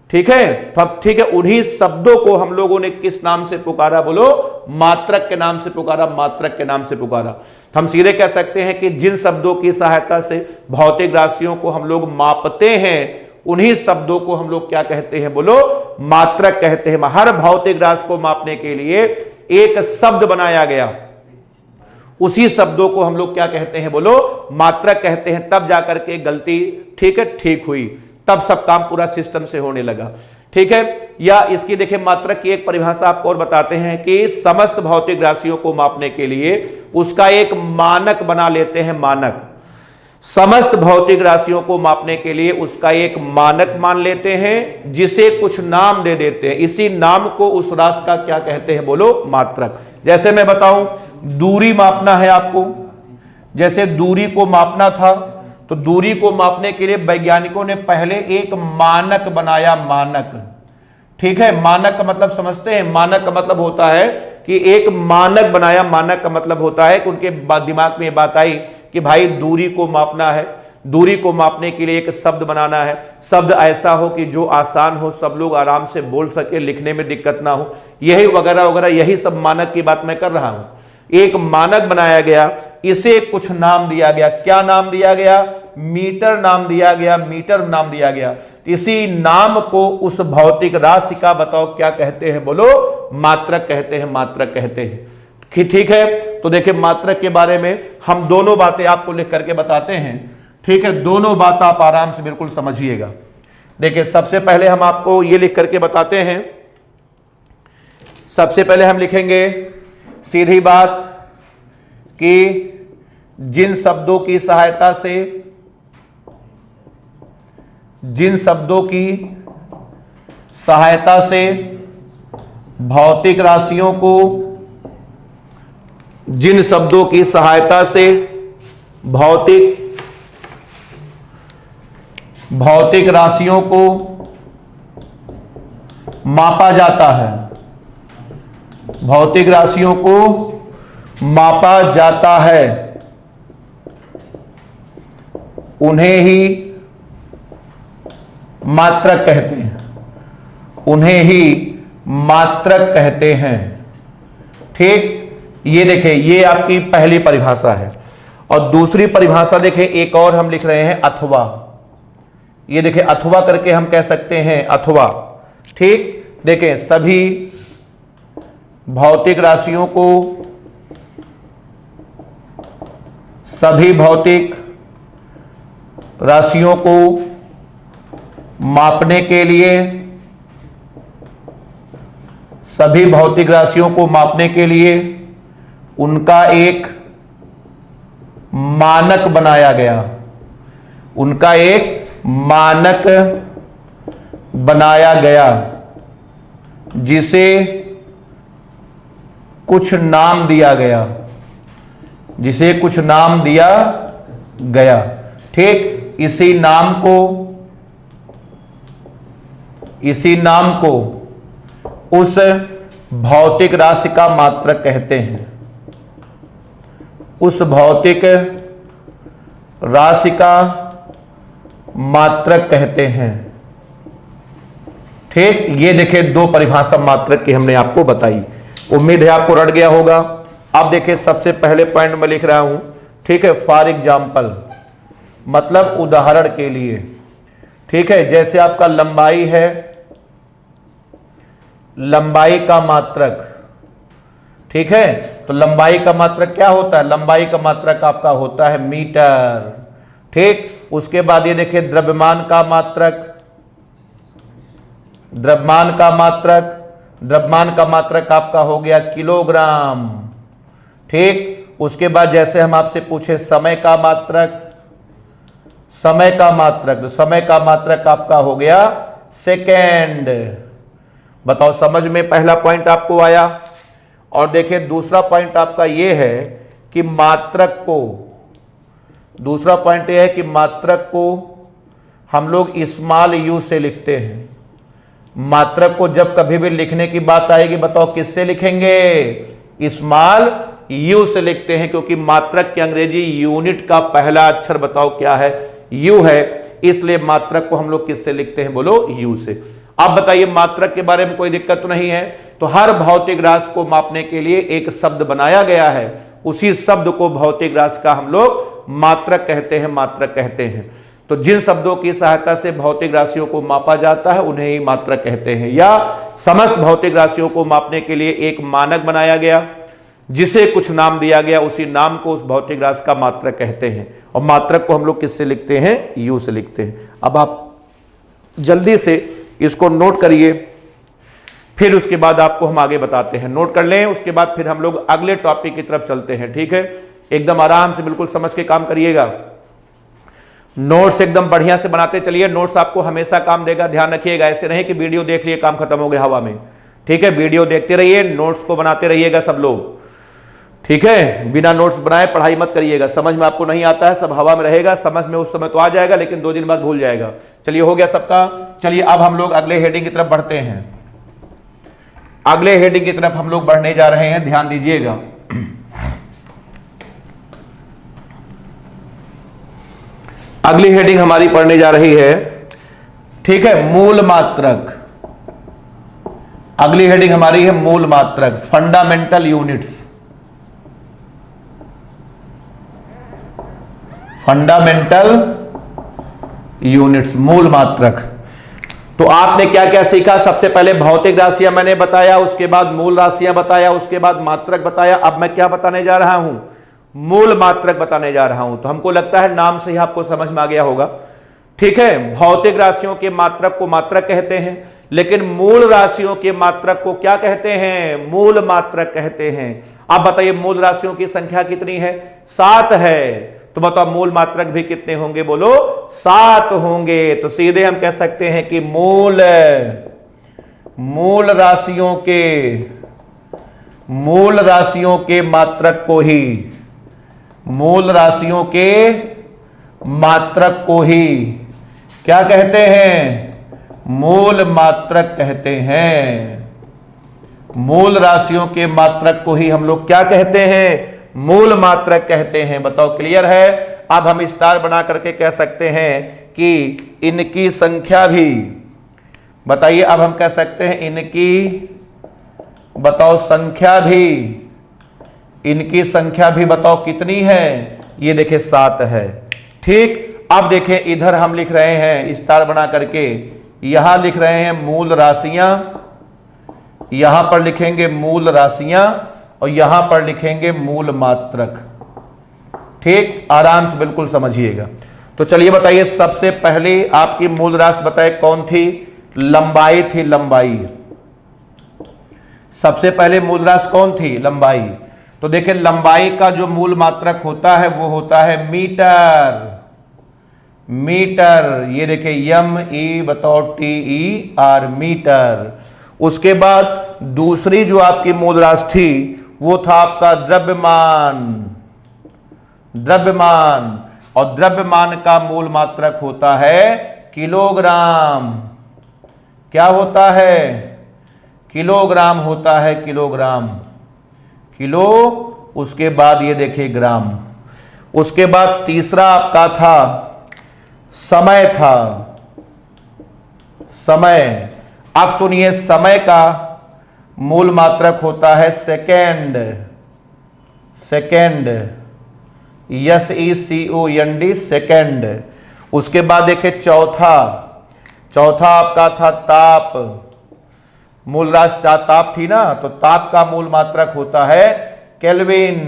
ठीक है, तब ठीक है, उन्हीं शब्दों को हम लोगों ने किस नाम से पुकारा? बोलो, मात्रक के नाम से पुकारा। मात्रक के नाम से पुकारा। हम सीधे कह सकते हैं कि जिन शब्दों की सहायता से भौतिक राशियों को हम लोग मापते हैं, उन्हीं शब्दों को हम लोग क्या कहते हैं? बोलो, मात्रक कहते हैं। हर भौतिक राशि को मापने के लिए एक शब्द बनाया गया, उसी शब्दों को हम लोग क्या कहते हैं? बोलो, मात्रक कहते हैं। तब जाकर के गलती ठीक है ठीक हुई, तब सब काम पूरा सिस्टम से होने लगा। ठीक है, या इसकी देखिए मात्रक की एक परिभाषा आपको और बताते हैं कि समस्त भौतिक राशियों को मापने के लिए उसका एक मानक बना लेते हैं। मानक, समस्त भौतिक राशियों को मापने के लिए उसका एक मानक मान लेते हैं, जिसे कुछ नाम दे देते हैं। इसी नाम को उस राशि का क्या कहते हैं? बोलो, मात्रक। जैसे मैं बताऊं, दूरी मापना है आपको, जैसे दूरी को मापना था, तो दूरी को मापने के लिए वैज्ञानिकों ने पहले एक मानक बनाया। मानक, ठीक है, मानक का मतलब समझते हैं? मानक का मतलब होता है कि एक मानक बनाया। मानक का मतलब होता है कि उनके दिमाग में ये बात आई कि भाई दूरी को मापना है, दूरी को मापने के लिए एक शब्द बनाना है, शब्द ऐसा हो कि जो आसान हो, सब लोग आराम से बोल सके, लिखने में दिक्कत ना हो, यही वगैरह वगैरह, यही सब मानक की बात मैं कर रहा हूं। एक मानक बनाया गया, इसे कुछ नाम दिया गया। क्या नाम दिया गया? मीटर नाम दिया गया, मीटर नाम दिया गया। इसी नाम को उस भौतिक राशि का बताओ क्या कहते हैं? बोलो, मात्रक कहते हैं, मात्रक कहते हैं। ठीक है, तो देखिए मात्रक के बारे में हम दोनों बातें आपको लिख करके बताते हैं। ठीक है, दोनों बात आप आराम से बिल्कुल समझिएगा। देखिए सबसे पहले हम आपको ये लिख करके बताते हैं। सबसे पहले हम लिखेंगे सीधी बात कि जिन शब्दों की सहायता से, जिन शब्दों की सहायता से भौतिक राशियों को, जिन शब्दों की सहायता से भौतिक राशियों को मापा जाता है, भौतिक राशियों को मापा जाता है, उन्हें ही मात्रक कहते हैं, उन्हें ही मात्रक कहते हैं। ठीक, ये देखें, ये आपकी पहली परिभाषा है। और दूसरी परिभाषा देखें, एक और हम लिख रहे हैं, अथवा। ये देखें, अथवा करके हम कह सकते हैं, अथवा। ठीक, देखें सभी भौतिक राशियों को, सभी भौतिक राशियों को मापने के लिए, सभी भौतिक राशियों को मापने के लिए उनका एक मानक बनाया गया, उनका एक मानक बनाया गया, जिसे कुछ नाम दिया गया, जिसे कुछ नाम दिया गया। ठीक, इसी नाम को उस भौतिक राशि का मात्रक कहते हैं, उस भौतिक राशि का मात्रक कहते हैं। ठीक, ये देखिए दो परिभाषा मात्रक की हमने आपको बताई। उम्मीद है आपको रट गया होगा। अब देखिए सबसे पहले पॉइंट में लिख रहा हूं, ठीक है, फॉर एग्जाम्पल, मतलब उदाहरण के लिए। ठीक है, जैसे आपका लंबाई है, लंबाई का मात्रक। ठीक है, तो लंबाई का मात्रक क्या होता है? लंबाई का मात्रक आपका होता है मीटर। ठीक, उसके बाद ये देखिए द्रव्यमान का मात्रक, द्रव्यमान का मात्रक, द्रव्यमान का मात्रक आपका हो गया किलोग्राम। ठीक, उसके बाद जैसे हम आपसे पूछे समय का मात्रक, समय का मात्रक, तो समय का मात्रक आपका हो गया सेकेंड। बताओ समझ में पहला पॉइंट आपको आया। और देखिए दूसरा पॉइंट आपका यह है कि मात्रक को, दूसरा पॉइंट यह है कि मात्रक को हम लोग स्मॉल यू से लिखते हैं। मात्रक को जब कभी भी लिखने की बात आएगी, बताओ किससे लिखेंगे? स्मॉल यू से लिखते हैं, क्योंकि मात्रक की अंग्रेजी यूनिट का पहला अक्षर बताओ क्या है? यू है। इसलिए मात्रक को हम लोग किससे लिखते हैं? बोलो, यू से। अब बताइए मात्रक के बारे में कोई दिक्कत तो नहीं है? तो हर भौतिक राशि को मापने के लिए एक शब्द बनाया गया है, उसी शब्द को भौतिक राशि का हम लोग मात्रक कहते हैं, मात्रक कहते हैं। तो जिन शब्दों की सहायता से भौतिक राशियों को मापा जाता है उन्हें ही मात्रक कहते हैं। या समस्त भौतिक राशियों को मापने के लिए एक मानक बनाया गया, जिसे कुछ नाम दिया गया, उसी नाम को उस भौतिक राशि का मात्रक कहते हैं। और मात्रक को हम लोग किससे लिखते हैं? यू से लिखते हैं। अब आप जल्दी से इसको नोट करिए, फिर उसके बाद आपको हम आगे बताते हैं। नोट कर लें, उसके बाद फिर हम लोग अगले टॉपिक की तरफ चलते हैं। ठीक है, एकदम आराम से बिल्कुल समझ के काम करिएगा। नोट्स एकदम बढ़िया से बनाते चलिए। नोट्स आपको हमेशा काम देगा, ध्यान रखिएगा। ऐसे नहीं कि वीडियो देख लिए काम खत्म हो गया हवा में। ठीक है, वीडियो देखते रहिए, नोट्स को बनाते रहिएगा सब लोग। ठीक है, बिना नोट्स बनाए पढ़ाई मत करिएगा। समझ में आपको नहीं आता है, सब हवा में रहेगा। समझ में उस समय तो आ जाएगा, लेकिन 2 दिन बाद भूल जाएगा। चलिए, हो गया सबका। चलिए अब हम लोग अगले हेडिंग की तरफ बढ़ते हैं। अगले हेडिंग की तरफ हम लोग बढ़ने जा रहे हैं, ध्यान दीजिएगा। अगली हेडिंग हमारी पढ़ने जा रही है, ठीक है, मूल मात्रक। अगली हेडिंग हमारी है मूल मात्रक, फंडामेंटल यूनिट्स। फंडामेंटल यूनिट्स, मूल मात्रक। तो आपने क्या क्या सीखा? सबसे पहले भौतिक राशियां मैंने बताया, उसके बाद मूल राशियां बताया, उसके बाद मात्रक बताया। अब मैं क्या बताने जा रहा हूं? मूल मात्रक बताने जा रहा हूं। तो हमको लगता है नाम से ही आपको समझ में आ गया होगा, ठीक है। भौतिक राशियों के मात्रक को मात्रक कहते हैं, लेकिन मूल राशियों के मात्रक को क्या कहते हैं? मूल मात्रक कहते हैं। आप बताइए मूल राशियों की संख्या कितनी है? 7 है। तो बताओ मूल मात्रक भी कितने होंगे? बोलो 7 होंगे। तो सीधे हम कह सकते हैं कि मूल राशियों के मात्रक को ही, मूल राशियों के मात्रक को ही क्या कहते हैं? मूल मात्रक कहते हैं। मूल राशियों के मात्रक को ही हम लोग क्या कहते हैं? मूल मात्रक कहते हैं। बताओ क्लियर है? अब हम स्टार बना करके कह सकते हैं कि इनकी संख्या भी, बताइए, अब हम कह सकते हैं इनकी, बताओ संख्या भी, इनकी संख्या भी बताओ कितनी है? ये देखिए 7 है, ठीक। अब देखें इधर हम लिख रहे हैं स्टार बना करके, यहां लिख रहे हैं मूल राशियां, यहां पर लिखेंगे मूल राशियां और यहां पर लिखेंगे मूल मात्रक, ठीक। आराम से बिल्कुल समझिएगा। तो चलिए बताइए, सबसे पहले आपकी मूल राशि बताए कौन थी? लंबाई थी, लंबाई। सबसे पहले मूल राशि कौन थी? लंबाई। तो देखिए लंबाई का जो मूल मात्रक होता है वो होता है मीटर। मीटर, ये देखिए ME बताओ TER, मीटर। उसके बाद दूसरी जो आपकी मूल राशि थी वो था आपका द्रव्यमान। द्रव्यमान, और द्रव्यमान का मूल मात्रक होता है किलोग्राम। क्या होता है? किलोग्राम होता है, किलोग्राम, किलो। उसके बाद ये देखिए ग्राम। उसके बाद तीसरा आपका था समय था, समय। आप सुनिए, समय का मूल मात्रक होता है सेकेंड। Second, SECOND, second. उसके बाद देखिए चौथा आपका था ताप। मूल राशि ताप थी ना, तो ताप का मूल मात्रक होता है केल्विन।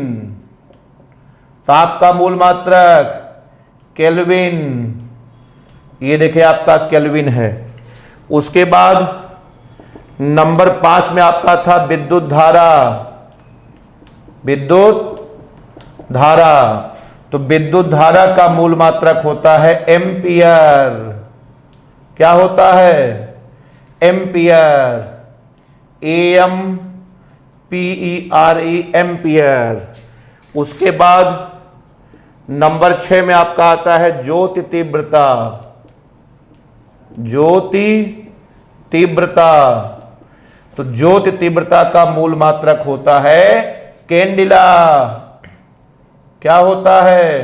ताप का मूल मात्रक केल्विन, ये देखिए आपका केल्विन है। उसके बाद नंबर 5 में आपका था विद्युत धारा। विद्युत धारा, तो विद्युत धारा का मूल मात्रक होता है एम्पियर। क्या होता है? Ampere, AMPERE, ampere. उसके बाद नंबर 6 में आपका आता है ज्योति तीव्रता। ज्योति तीव्रता, तो ज्योति तीव्रता का मूल मात्रक होता है कैंडिला। क्या होता है?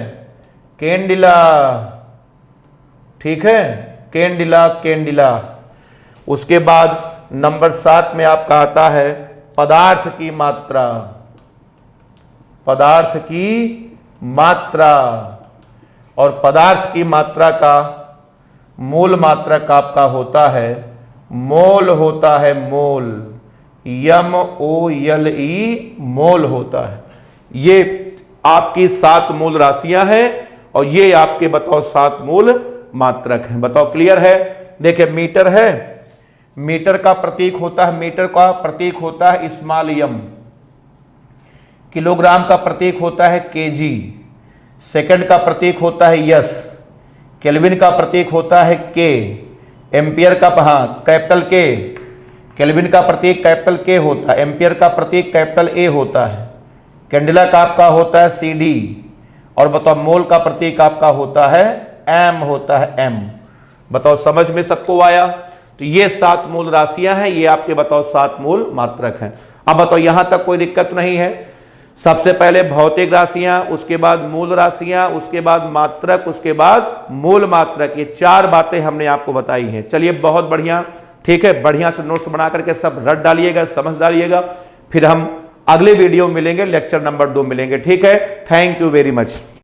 कैंडिला, ठीक है, कैंडिला, कैंडिला। उसके बाद नंबर 7 में आपका आता है पदार्थ की मात्रा। पदार्थ की मात्रा, और पदार्थ की मात्रा का मूल मात्रक आपका होता है मोल। होता है मोल, MOLE, मोल होता है। ये आपकी 7 मूल राशियां हैं और ये आपके बताओ 7 मूल मात्रक हैं। बताओ क्लियर है? देखिए मीटर है, मीटर का प्रतीक होता है, मीटर का प्रतीक होता है स्मॉल m। किलोग्राम का प्रतीक होता है kg। सेकंड का प्रतीक होता है S। केल्विन का प्रतीक होता है K। एम्पियर का कैपिटल K। केल्विन का प्रतीक कैपिटल K होता है। एम्पियर का प्रतीक कैपिटल A होता है। कैंडिला का आपका होता है CD। और बताओ मोल का प्रतीक आपका होता है M, होता है M। बताओ समझ में सबको आया? तो ये 7 मूल राशियां हैं, ये आपके बताओ 7 मूल मात्रक हैं। अब बताओ यहां तक कोई दिक्कत नहीं है। सबसे पहले भौतिक राशियां, उसके बाद मूल राशियां, उसके बाद मात्रक, उसके बाद मूल मात्रक, ये 4 बातें हमने आपको बताई हैं। चलिए बहुत बढ़िया, ठीक है, बढ़िया से नोट्स बना करके सब रट डालिएगा, समझ डालिएगा। फिर हम अगले वीडियो में मिलेंगे, लेक्चर नंबर 2 मिलेंगे, ठीक है। Thank you very much.